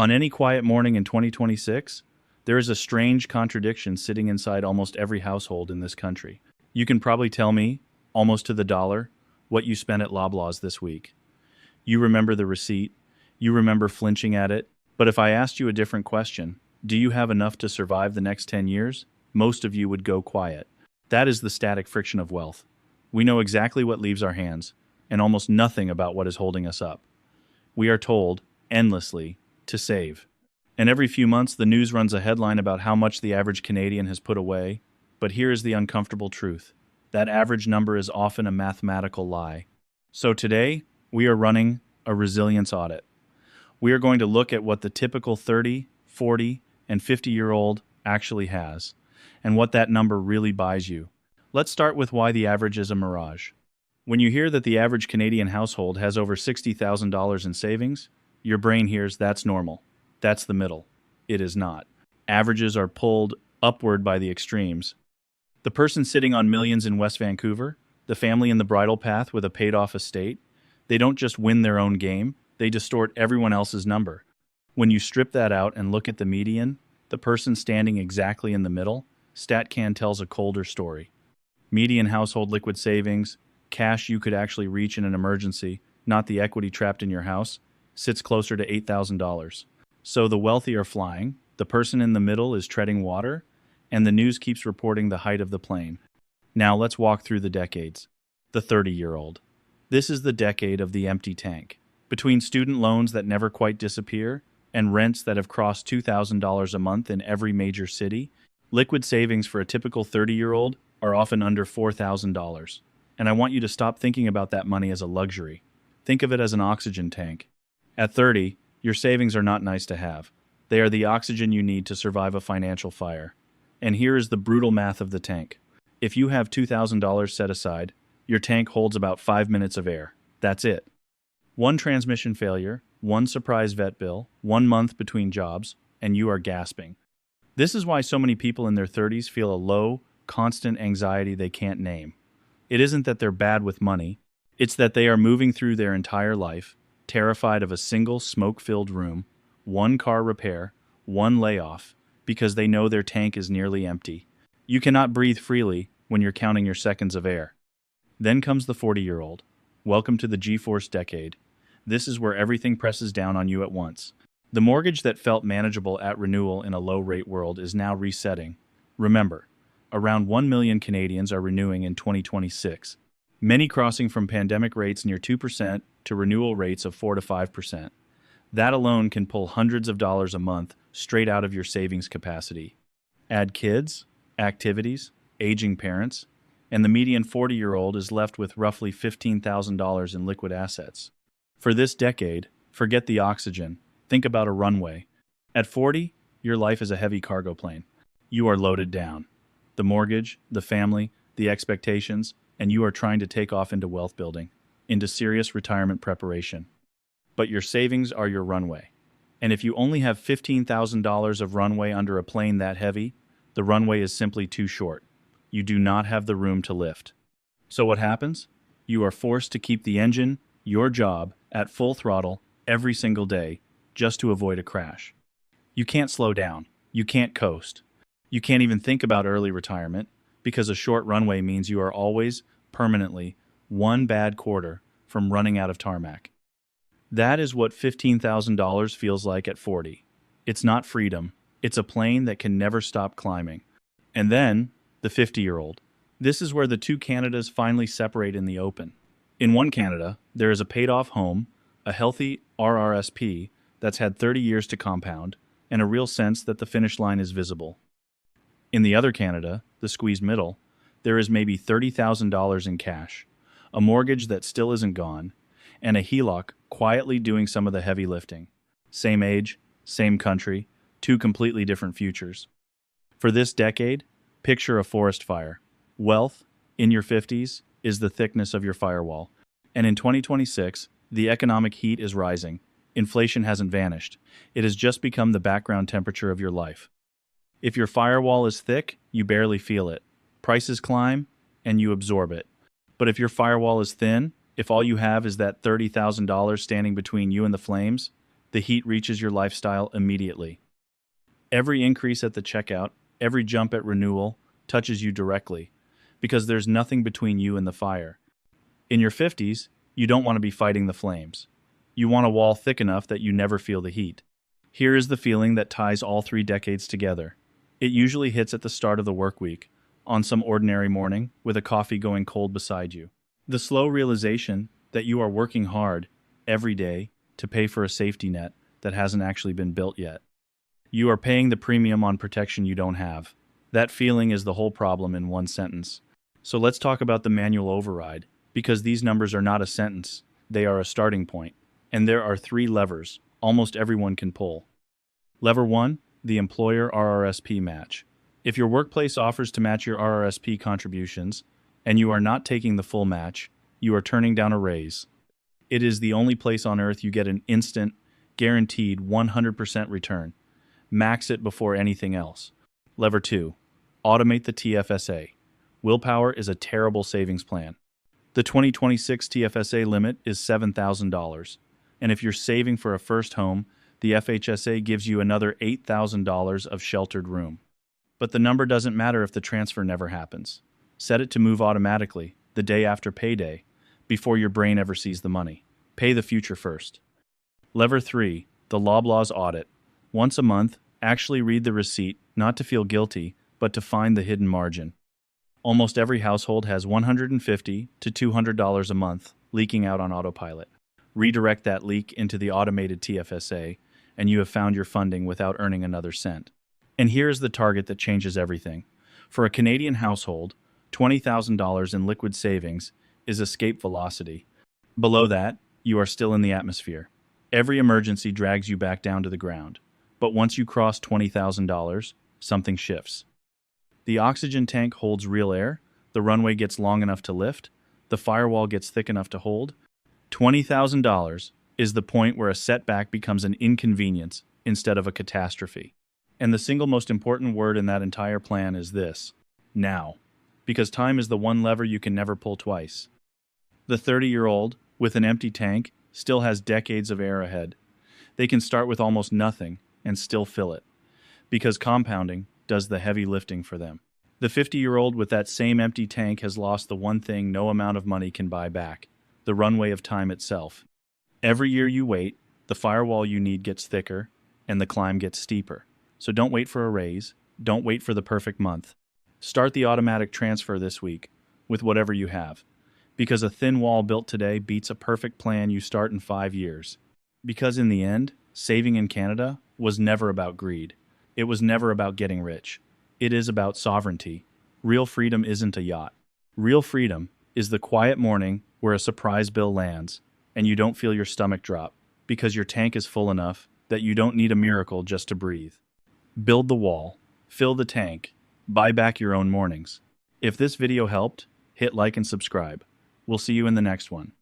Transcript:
On any quiet morning in 2026, there is a strange contradiction sitting inside almost every household in this country. You can probably tell me, almost to the dollar, what you spent at Loblaws this week. You remember the receipt, you remember flinching at it, but if I asked you a different question, do you have enough to survive the next 10 years? Most of you would go quiet. That is the static friction of wealth. We know exactly what leaves our hands, and almost nothing about what is holding us up. We are told, endlessly, to save. And every few months the news runs a headline about how much the average Canadian has put away, but here is the uncomfortable truth. That average number is often a mathematical lie. So today, we are running a resilience audit. We are going to look at what the typical 30, 40, and 50-year-old actually has, and what that number really buys you. Let's start with why the average is a mirage. When you hear that the average Canadian household has over $60,000 in savings, your brain hears that's normal. That's the middle. It is not. Averages are pulled upward by the extremes. The person sitting on millions in West Vancouver, the family in the bridle path with a paid-off estate, they don't just win their own game, they distort everyone else's number. When you strip that out and look at the median, the person standing exactly in the middle, StatCan tells a colder story. Median household liquid savings, cash you could actually reach in an emergency, not the equity trapped in your house, sits closer to $8,000. So the wealthy are flying, the person in the middle is treading water, and the news keeps reporting the height of the plane. Now let's walk through the decades. The 30-year-old. This is the decade of the empty tank. Between student loans that never quite disappear and rents that have crossed $2,000 a month in every major city, liquid savings for a typical 30-year-old are often under $4,000. And I want you to stop thinking about that money as a luxury. Think of it as an oxygen tank. At 30, your savings are not nice to have. They are the oxygen you need to survive a financial fire. And here is the brutal math of the tank. If you have $2,000 set aside, your tank holds about 5 minutes of air. That's it. One transmission failure, one surprise vet bill, 1 month between jobs, and you are gasping. This is why so many people in their 30s feel a low, constant anxiety they can't name. It isn't that they're bad with money, it's that they are moving through their entire life, terrified of a single smoke-filled room, one car repair, one layoff, because they know their tank is nearly empty. You cannot breathe freely when you're counting your seconds of air. Then comes the 40-year-old. Welcome to the G-Force decade. This is where everything presses down on you at once. The mortgage that felt manageable at renewal in a low-rate world is now resetting. Remember, around 1 million Canadians are renewing in 2026, many crossing from pandemic rates near 2% to renewal rates of 4 to 5%. That alone can pull hundreds of dollars a month straight out of your savings capacity. Add kids, activities, aging parents, and the median 40-year-old is left with roughly $15,000 in liquid assets. For this decade, forget the oxygen. Think about a runway. At 40, your life is a heavy cargo plane. You are loaded down. The mortgage, the family, the expectations, and you are trying to take off into wealth building, into serious retirement preparation. But your savings are your runway. And if you only have $15,000 of runway under a plane that heavy, the runway is simply too short. You do not have the room to lift. So what happens? You are forced to keep the engine, your job, at full throttle every single day just to avoid a crash. You can't slow down. You can't coast. You can't even think about early retirement because a short runway means you are always, permanently, one bad quarter from running out of tarmac. That is what $15,000 feels like at 40. It's not freedom. It's a plane that can never stop climbing. And then, the 50-year-old. This is where the two Canadas finally separate in the open. In one Canada, there is a paid-off home, a healthy RRSP that's had 30 years to compound, and a real sense that the finish line is visible. In the other Canada, the squeezed middle, there is maybe $30,000 in cash, a mortgage that still isn't gone, and a HELOC quietly doing some of the heavy lifting. Same age, same country, two completely different futures. For this decade, picture a forest fire. Wealth, in your 50s, is the thickness of your firewall. And in 2026, the economic heat is rising. Inflation hasn't vanished. It has just become the background temperature of your life. If your firewall is thick, you barely feel it. Prices climb, and you absorb it. But if your firewall is thin, if all you have is that $30,000 standing between you and the flames, the heat reaches your lifestyle immediately. Every increase at the checkout, every jump at renewal, touches you directly, because there's nothing between you and the fire. In your 50s, you don't want to be fighting the flames. You want a wall thick enough that you never feel the heat. Here is the feeling that ties all 3 decades together. It usually hits at the start of the work week, on some ordinary morning, with a coffee going cold beside you. The slow realization that you are working hard, every day, to pay for a safety net that hasn't actually been built yet. You are paying the premium on protection you don't have. That feeling is the whole problem in one sentence. So let's talk about the manual override, because these numbers are not a sentence, they are a starting point. And there are 3 levers almost everyone can pull. Lever 1, the employer RRSP match. If your workplace offers to match your RRSP contributions, and you are not taking the full match, you are turning down a raise. It is the only place on earth you get an instant, guaranteed 100% return. Max it before anything else. Lever 2, automate the TFSA. Willpower is a terrible savings plan. The 2026 TFSA limit is $7,000. And if you're saving for a first home, the FHSA gives you another $8,000 of sheltered room. But the number doesn't matter if the transfer never happens. Set it to move automatically, the day after payday, before your brain ever sees the money. Pay the future first. Lever 3, the Loblaws audit. Once a month, actually read the receipt, not to feel guilty, but to find the hidden margin. Almost every household has $150 to $200 a month leaking out on autopilot. Redirect that leak into the automated TFSA, and you have found your funding without earning another cent. And here's the target that changes everything. For a Canadian household, $20,000 in liquid savings is escape velocity. Below that, you are still in the atmosphere. Every emergency drags you back down to the ground. But once you cross $20,000, something shifts. The oxygen tank holds real air, the runway gets long enough to lift, the firewall gets thick enough to hold. $20,000 is the point where a setback becomes an inconvenience instead of a catastrophe. And the single most important word in that entire plan is this: now. Because time is the one lever you can never pull twice. The 30-year-old, with an empty tank, still has decades of air ahead. They can start with almost nothing and still fill it, because compounding does the heavy lifting for them. The 50-year-old with that same empty tank has lost the one thing no amount of money can buy back: the runway of time itself. Every year you wait, the firewall you need gets thicker, and the climb gets steeper. So don't wait for a raise, don't wait for the perfect month. Start the automatic transfer this week, with whatever you have. Because a thin wall built today beats a perfect plan you start in 5 years. Because in the end, saving in Canada was never about greed. It was never about getting rich. It is about sovereignty. Real freedom isn't a yacht. Real freedom is the quiet morning where a surprise bill lands, and you don't feel your stomach drop, because your tank is full enough that you don't need a miracle just to breathe. Build the wall, fill the tank, buy back your own mornings. If this video helped, hit like and subscribe. We'll see you in the next one.